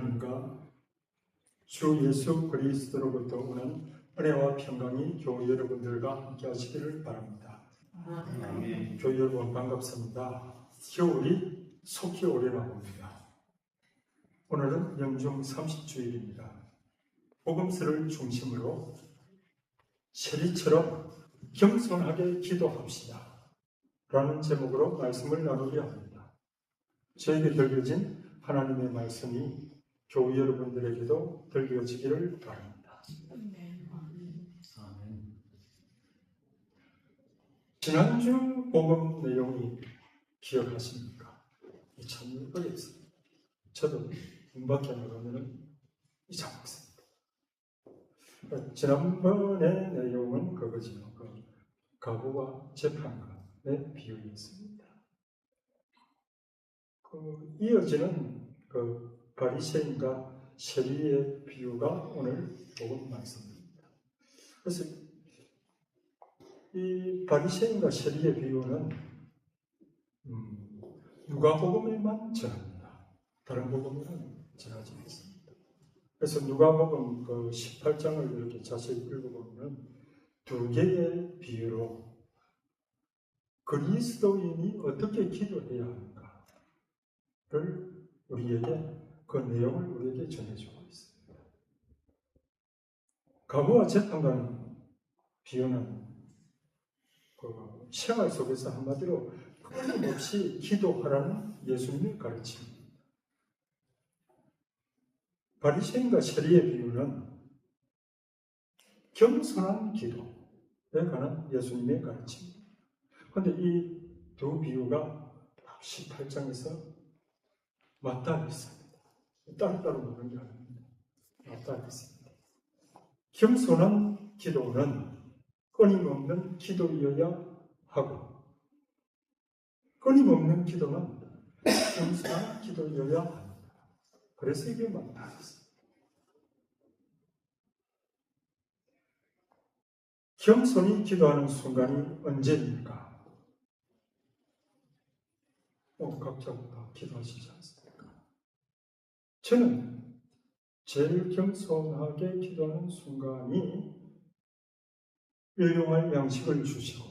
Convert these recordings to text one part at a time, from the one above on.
하나님과 주 예수 그리스도로부터 오는 은혜와 평강이 교회 여러분들과 함께 하시기를 바랍니다. 아멘. 교회 여러분 반갑습니다. 겨울이 속히 오려나 봅니다. 오늘은 영중 30주일입니다. 복음서를 중심으로 세리처럼 겸손하게 기도합시다 라는 제목으로 말씀을 나누려 합니다. 저에게 들려진 하나님의 말씀이 교회 여러분들에게도 들려지기를 바랍니다. 아멘. 지난주 복음 내용이 기억하십니까? 참 어렵습니다. 저도 문 밖에 나가면 잊어먹습니다. 지난번의 내용은 그거지요. 가부와 재판관의 비유였습니다. 이어지는 바리새인과 세리의 비유가 오늘 복음 말씀입니다. 그래서 이 바리새인과 세리의 비유는 누가복음에만 전합니다. 다른 복음에는 전하지 않습니다. 그래서 누가복음 18장을 이렇게 자세히 읽어보면 두 개의 비유로 그리스도인이 어떻게 기도해야 하는가를 우리에게 그 내용을 우리에게 전해주고 있습니다. 가부와 재판관 비유는 생활 속에서 한마디로 끊임없이 기도하라는 예수님의 가르침입니다. 바리새인과 세리의 비유는 겸손한 기도에 관한 예수님의 가르침입니다. 그런데 이 두 비유가 18장에서 맞닿아 있습니다. 따로따로 보는 게 아닙니다. 맞닿아 있습니다. 겸손한 기도는 끊임없는 기도이어야 하고, 끊임없는 기도는 겸손한 기도이어야 합니다. 그래서 이게 맞닿아 있습니다. 겸손히 기도하는 순간이 언제입니까? 각자 다 기도하시지 않습니까? 저는 제일 겸손하게 기도하는 순간이 일용할 양식을 주시고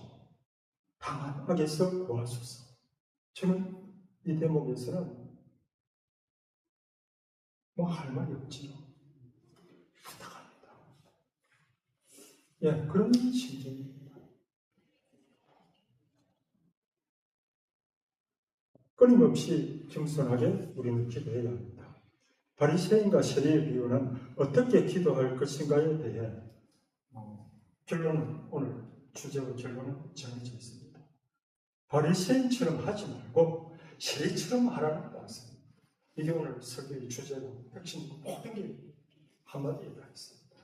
다만 악에서 구하소서. 저는 이 대목에서는 할 말이 없지요. 부탁합니다. 그런 심정입니다. 끊임없이 겸손하게 우리는 기도해야 합니다. 바리새인과 세리의 비유는 어떻게 기도할 것인가에 대해 결론은 오늘 주제의 결론은 정해져 있습니다. 바리새인처럼 하지 말고 세리처럼 하라는 말씀입니다. 이게 오늘 설교의 주제고 핵심 모든 게 한마디에 다 있습니다.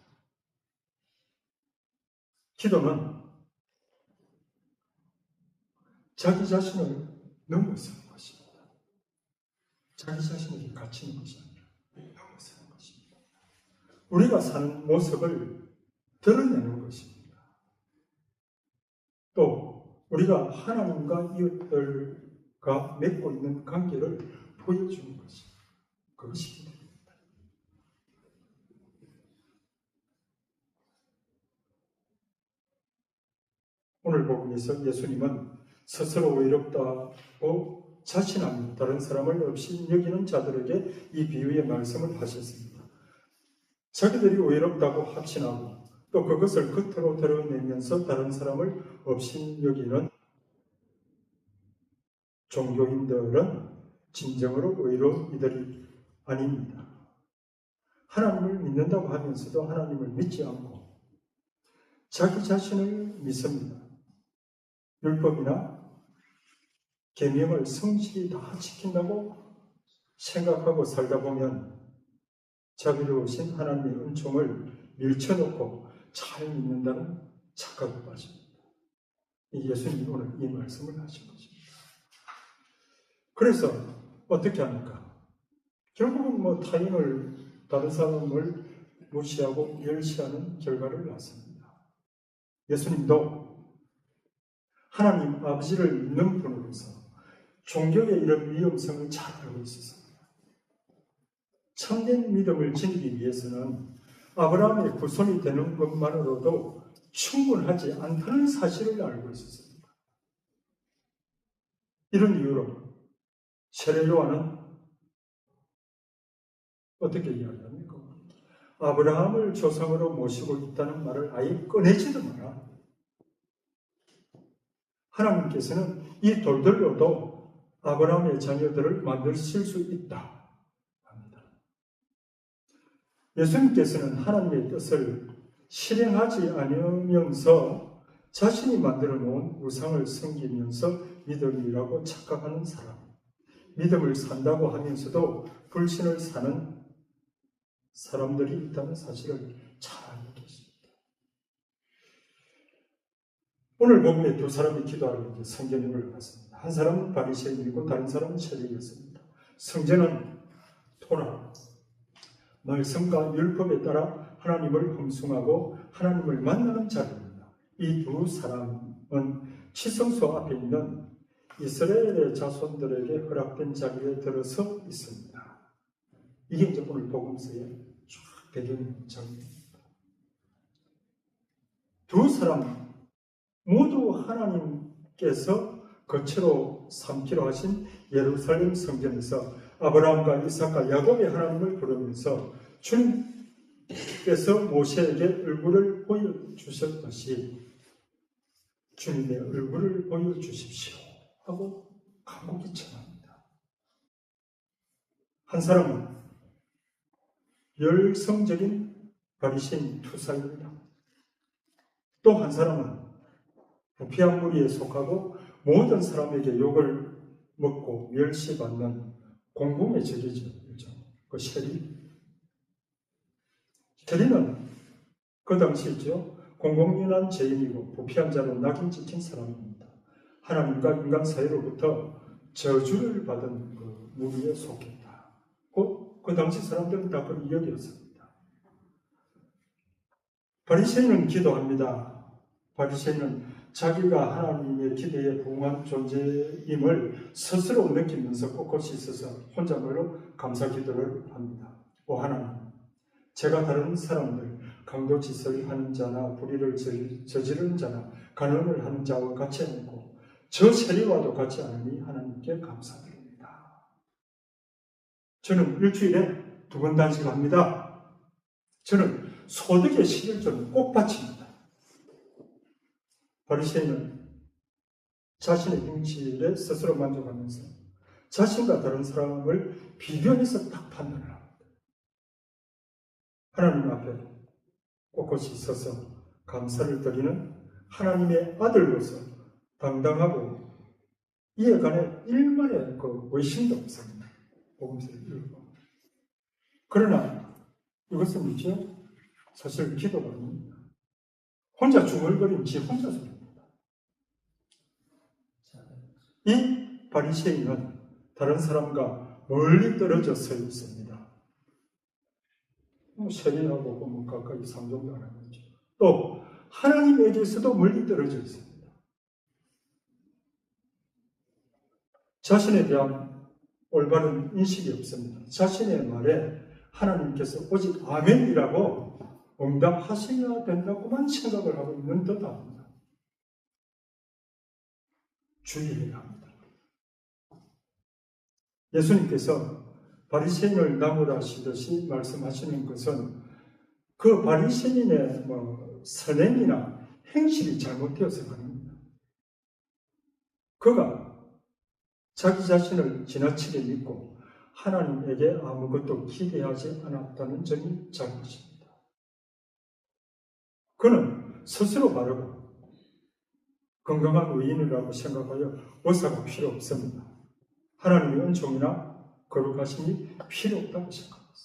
기도는 자기 자신을 넘어서는 것입니다. 자기 자신에게 갇히는 것이 아니라 넘어서는 것입니다. 우리가 사는 모습을 드러내는 것입니다. 또 우리가 하나님과 이웃들과 맺고 있는 관계를 보여주는 것입니다. 그것이 기도입니다. 오늘 복음에서 예수님은 스스로 외롭다고 자신하며 다른 사람을 없이 여기는 자들에게 이 비유의 말씀을 하셨습니다. 자기들이 외롭다고 확신하고 또 그것을 겉으로 드러내면서 다른 사람을 없이 여기는 종교인들은 진정으로 외로운 이들이 아닙니다. 하나님을 믿는다고 하면서도 하나님을 믿지 않고 자기 자신을 믿습니다. 율법이나 계명을 성실히 다 지킨다고 생각하고 살다 보면 자비로우신 하나님의 은총을 밀쳐놓고 잘 믿는다는 착각에 빠집니다. 예수님이 오늘 이 말씀을 하신 것입니다. 그래서 어떻게 합니까? 결국은 타인을, 다른 사람을 무시하고 멸시하는 결과를 낳습니다. 예수님도 하나님 아버지를 믿는 분으로서 종교의 이런 위험성을 잘 알고 있었습니다. 참된 믿음을 지니기 위해서는 아브라함의 후손이 되는 것만으로도 충분하지 않다는 사실을 알고 있었습니다. 이런 이유로 세례 요한은 어떻게 이야기합니까? 아브라함을 조상으로 모시고 있다는 말을 아예 꺼내지도 마라. 하나님께서는 이 돌들로도 아브라함의 자녀들을 만드실 수 있다 합니다. 예수님께서는 하나님의 뜻을 실행하지 않으면서 자신이 만들어 놓은 우상을 섬기면서 믿음이라고 착각하는 사람, 믿음을 산다고 하면서도 불신을 사는 사람들이 있다는 사실을 잘 알고 계십니다. 오늘 본문에 두 사람이 기도하러 성전에 올라갔습니다. 한 사람은 바리새인이고 다른 사람은 세리였습니다. 성전은 토라, 말씀과 율법에 따라 하나님을 흠숭하고 하나님을 만나는 자리입니다. 이 두 사람은 치성소 앞에 있는 이스라엘의 자손들에게 허락된 자리에 들어서 있습니다. 이게 이제 오늘 복음서의 배경장면입니다. 두 사람 모두 하나님께서 거처로 삼기로 하신 예루살렘 성전에서 아브라함과 이삭과 야곱의 하나님을 부르면서 주님께서 모세에게 얼굴을 보여주셨듯이 주님의 얼굴을 보여주십시오 하고 간곡히 청합니다. 한 사람은 열성적인 바리새인 투사입니다. 또 한 사람은 부패한 무리에 속하고 모든 사람에게 욕을 먹고 멸시받는 공공의 적이죠. 그 세리. 세리는 그 당시죠. 공공연한 죄인이고 부패한 자로 낙인 찍힌 사람입니다. 하나님과 인간 사이로부터 저주를 받은 그 무리에 속했다. 그 당시 사람들은 다 그런 이야기였습니다. 바리새인은 기도합니다. 바리새인은 자기가 하나님의 기대에 부응한 존재임을 스스로 느끼면서 꼿꼿이 있어서 혼자말로 감사 기도를 합니다. 오 하나님, 제가 다른 사람들, 강도짓을 하는 자나 불의를 저지르는 자나 간음을 하는 자와 같이 않고 저 세리와도 같지 않으니 하나님께 감사드립니다. 저는 일주일에 2번 단식합니다. 저는 소득의 11조는 꼭 바칩니다. 바리새인은 자신의 행실에 스스로 만족하면서 자신과 다른 사람을 비교해서 딱 판단을 합니다. 하나님 앞에 꼿꼿이 있어서 감사를 드리는 하나님의 아들로서 당당하고 이에 관해 일말의 그 의심도 없습니다. 복음서를 읽고. 그러나 이것은 뭐죠? 사실 기도가 아닙니다. 혼자 중얼거리는 지 혼자 소리입니다. 이 바리새인은 다른 사람과 멀리 떨어져 서 있습니다. 세리하고 가까이 상종도 안 하는 거죠. 또 하나님에게서도 멀리 떨어져 있습니다. 자신에 대한 올바른 인식이 없습니다. 자신의 말에 하나님께서 오직 아멘이라고 응답하셔야 된다고만 생각을 하고 있는 듯합니다. 주의해야 합니다. 예수님께서 바리새인을 나무라시듯이 말씀하시는 것은 그 바리새인의 선행이나 행실이 잘못되어서가 아닙니다. 그가 자기 자신을 지나치게 믿고 하나님에게 아무것도 기대하지 않았다는 점이 잘못입니다. 그는 스스로 바르고 건강한 의인이라고 생각하여 의사가 필요 없습니다. 하나님의 은총이나 거룩하심이 필요 없다고 생각합니다.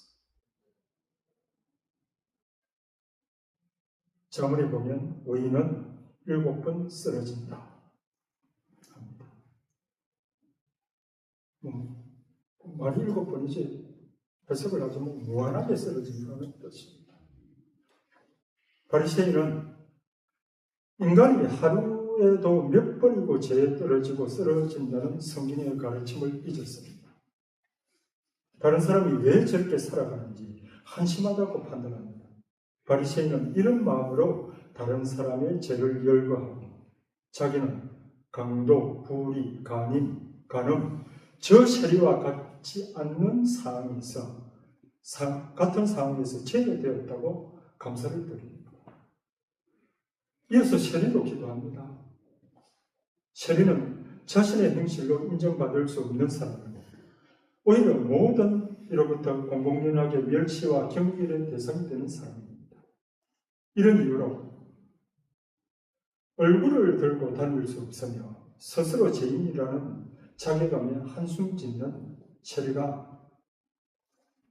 자문에 보면 의인은 7번 쓰러진다. 말이 7번이지 해석을 하자면 무한하게 쓰러진다는 뜻입니다. 바리새인은 인간이 하루에도 몇 번이고 죄에 떨어지고 쓰러진다는 성경의 가르침을 잊었습니다. 다른 사람이 왜 저렇게 살아가는지 한심하다고 판단합니다. 바리새인은 이런 마음으로 다른 사람의 죄를 열거하고 자기는 강도, 불의, 간음, 저 세리와 같지 않는 상황에서 같은 상황에서 제외되었다고 감사를 드립니다. 이어서 세리도 기도합니다. 세리는 자신의 행실로 인정받을 수 없는 사람이고 오히려 모든 이로부터 공공연하게 멸시와 경멸의 대상이 되는 사람입니다. 이런 이유로 얼굴을 들고 다닐 수 없으며 스스로 죄인이라는 자괴감에 한숨 짓는 세리가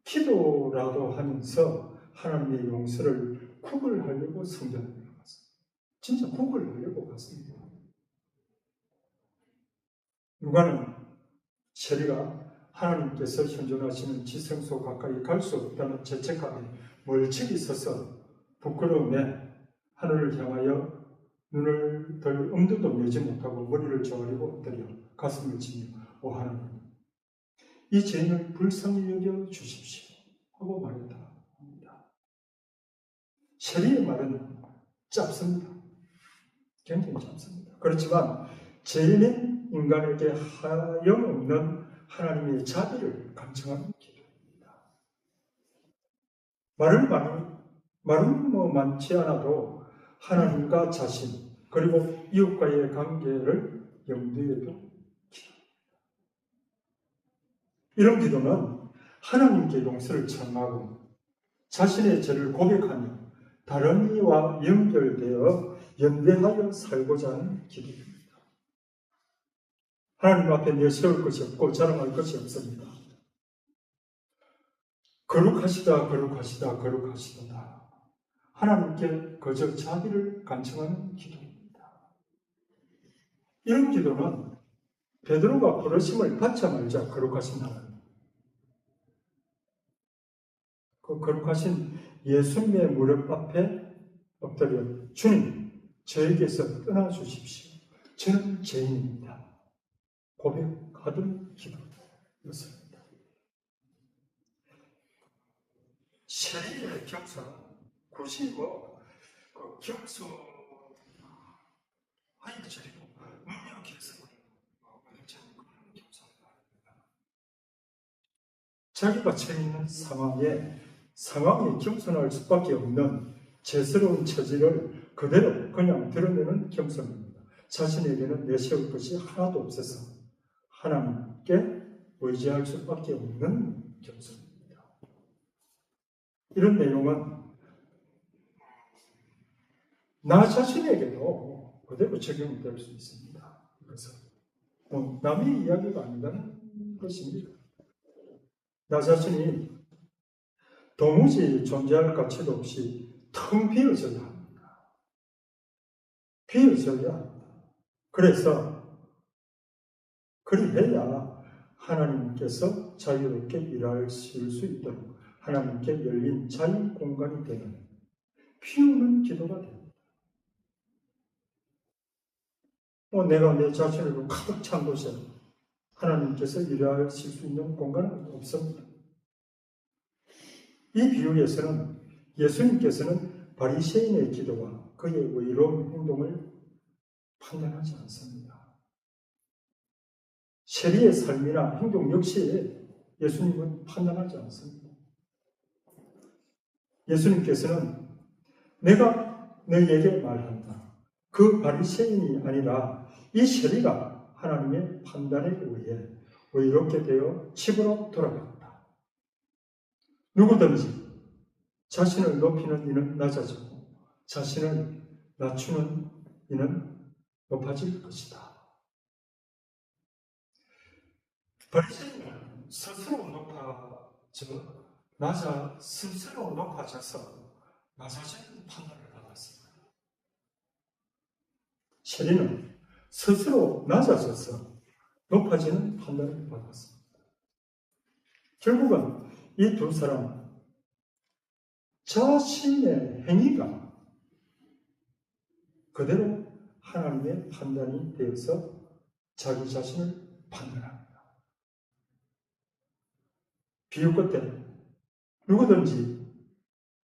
기도라도 하면서 하나님의 용서를 구걸하려고 성전에 갔습니다. 진짜 구걸하려고 갔습니다. 누가는 세리가 하나님께서 현존하시는 지성소 가까이 갈 수 없다는 죄책감에 멀찍이 서서 부끄러움에 하늘을 향하여 눈을 들 엄두도 내지 못하고 머리를 조아리고 엎드려 가슴을 치며 오 하나님, 이 죄인을 불쌍히 여겨 주십시오 하고 말했다 합니다. 세리의 말은 짧습니다. 굉장히 짧습니다. 그렇지만 죄인인 인간에게 하염없는 하나님의 자비를 감청하는 기도입니다. 말은 많지 않아도 하나님과 자신 그리고 이웃과의 관계를 염두에 둔 기도입니다. 이런 기도는 하나님께 용서를 청하고 자신의 죄를 고백하며 다른 이와 연결되어 연대하여 살고자 하는 기도입니다. 하나님 앞에 내세울 것이 없고 자랑할 것이 없습니다. 거룩하시다. 하나님께 거저 자비를 간청하는 기도입니다. 이런 기도는 베드로가 부르심을 받자마자 거룩하신 하나님, 그 거룩하신 예수님의 무릎 앞에 엎드려 주님, 저에게서 떠나주십시오. 저는 죄인입니다. 고백하던 기도였습니다. 세리의 경사 굳이 경수 아니 저리고 능력해서 자기가 처해 있는 상황에 겸손할 수밖에 없는 죄스러운 처지를 그대로 그냥 드러내는 겸손입니다. 자신에게는 내세울 것이 하나도 없어서 하나님께 의지할 수밖에 없는 겸손입니다. 이런 내용은 나 자신에게도 그대로 적용이 될 수 있습니다. 그래서 남의 이야기가 아니라는 것입니다. 나 자신이 도무지 존재할 가치도 없이 텅 비어져야 합니다. 비어져야 합니다. 그래서 그리해야 하나님께서 자유롭게 일하실 수 있도록 하나님께 열린 자유 공간이 되는 피우는 기도가 됩니다. 내가 내 자신으로 가득 찬 곳에 하나님께서 일하실 수 있는 공간은 없습니다. 이 비유에서는 예수님께서는 바리새인의 기도와 그의 의로운 행동을 판단하지 않습니다. 세리의 삶이나 행동 역시 예수님은 판단하지 않습니다. 예수님께서는 내가 너희에게 말한다. 그 바리새인이 아니라 이 세리가 하나님의 판단에 의해 의롭게 되어 집으로 돌아갔다. 누구든지 자신을 높이는 이는 낮아지고 자신을 낮추는 이는 높아질 것이다. 바리새인은 스스로 높아져서 낮아지는 판단을 받았습니다. 세리는 스스로 낮아져서 높아지는 판단을 받았습니다. 결국은 이 두 사람은 자신의 행위가 그대로 하나님의 판단이 되어서 자기 자신을 판단합니다. 비유 끝에 누구든지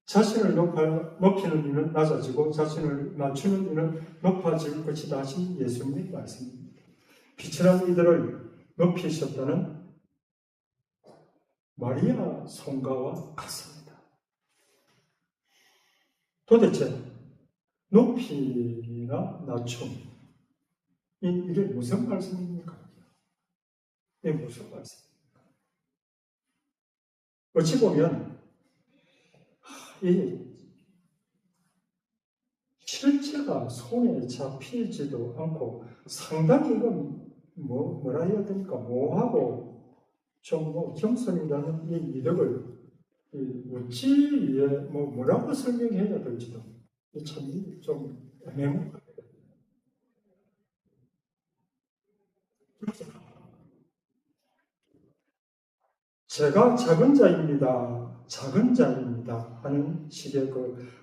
자신을 높이는 이는 낮아지고 자신을 낮추는 이는 높아질 것이다 하신 예수님의 말씀입니다. 비천한 이들을 높이셨다는 마리아 송가와 같습니다. 도대체 높이나 낮춤, 이게 무슨 말씀입니까? 이게 무슨 말씀입니까? 어찌 보면 이 실제가 손에 잡히지도 않고 상당히 이건 뭐라 해야 됩니까? 모호하고 좀 겸손이라는 이 미덕을 어찌 뭐라고 설명해야 될지도 참 좀 애매모호합니다. 제가 작은 자입니다 하는 식의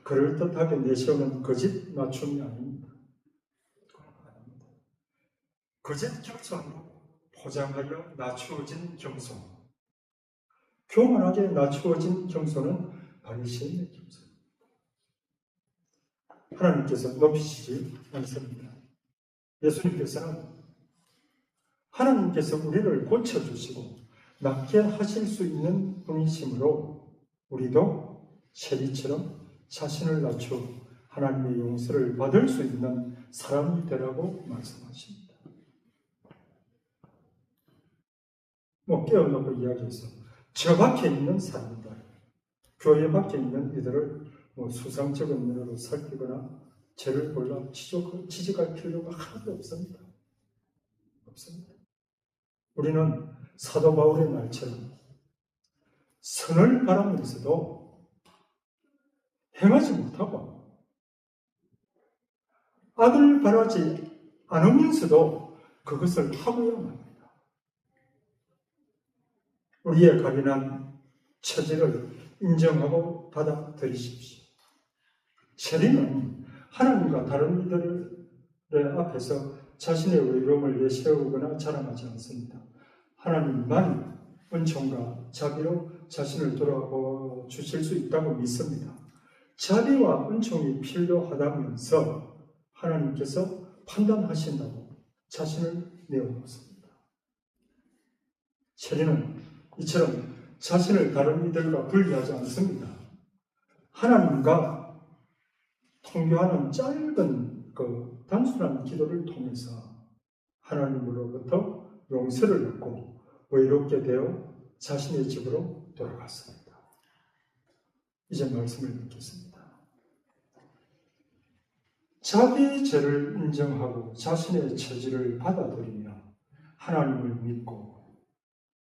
그럴듯하게 내세우는 거짓 맞춤이 아닙니다. 거짓 겸손으로 포장하여 낮추어진 겸손, 교만하게 낮추어진 겸손은 바리새인의 겸손. 하나님께서 높이시지 않습니다. 예수님께서는 하나님께서 우리를 고쳐주시고 낫게 하실 수 있는 분이시므로 우리도 세리처럼 자신을 낮추어 하나님의 용서를 받을 수 있는 사람이 되라고 말씀하십니다. 깨어놓고 이야기해서 저 밖에 있는 사람들, 교회 밖에 있는 이들을 수상적인 면으로 살피거나 죄를 골라 지적할 필요가 하나도 없습니다. 우리는 사도 바울의 말처럼 선을 바라면서도 행하지 못하고 악을 바라지 않으면서도 그것을 하고야만 합니다. 우리의 가련한 처지를 인정하고 받아들이십시오. 세리는 하나님과 다른 이들의 앞에서 자신의 의로움을 내세우거나 자랑하지 않습니다. 하나님만 은총과 자비로 자신을 돌아보 주실 수 있다고 믿습니다. 자비와 은총이 필요하다면서 하나님께서 판단하신다고 자신을 내어놓습니다. 세리는 이처럼 자신을 다른 이들과 분리하지 않습니다. 하나님과 통교하는 짧은 단순한 기도를 통해서 하나님으로부터 용서를 얻고 의롭게 되어 자신의 집으로 돌아갔습니다. 이제 말씀을 듣겠습니다. 자기의 죄를 인정하고 자신의 처지를 받아들이며 하나님을 믿고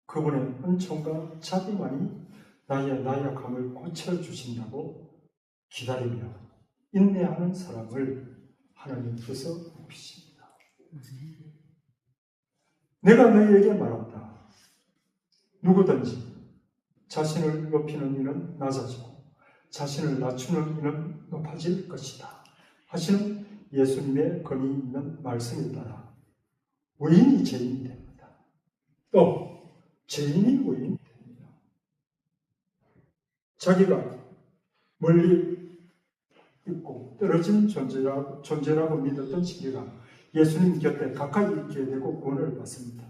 그분의 은총과 자비만이 나의 나약함을 고쳐주신다고 기다리며 인내하는 사람을 하나님께서 높이십니다. 내가 너희에게 말한다. 누구든지 자신을 높이는 이는 낮아지고 자신을 낮추는 이는 높아질 것이다 하시는 예수님의 권위 있는 말씀에 따라 의인이 죄인이 됩니다. 또 죄인이 의인이 됩니다. 자기가 멀리 있고 떨어진 존재라고 믿었던 시기가 예수님 곁에 가까이 있게 되고 구원을 받습니다.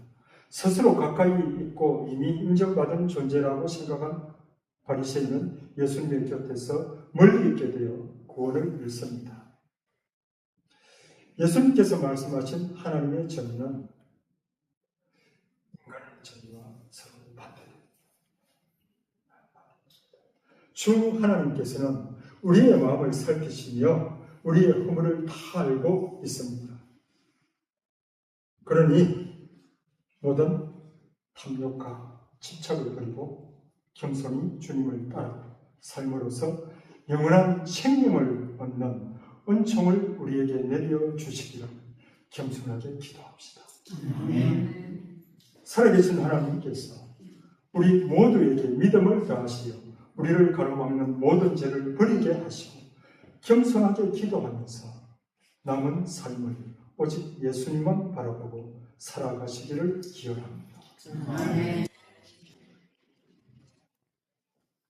스스로 가까이 있고 이미 인정받은 존재라고 생각한 바리새인은 예수님의 곁에서 멀리 있게 되어 구원을 잃습니다. 예수님께서 말씀하신 하나님의 정의는 인간의 정의와 서로 반대입니다. 주 하나님께서는 우리의 마음을 살피시며 우리의 허물을 다 알고 있습니다. 그러니 모든 탐욕과 집착을 버리고 겸손히 주님을 따라 삶으로서 영원한 생명을 얻는 은총을 우리에게 내려주시기를 겸손하게 기도합시다. 살아계신 하나님께서 우리 모두에게 믿음을 더하시어 우리를 가로막는 모든 죄를 버리게 하시고 겸손하게 기도하면서 남은 삶을 오직 예수님만 바라보고 살아가시기를 기원합니다.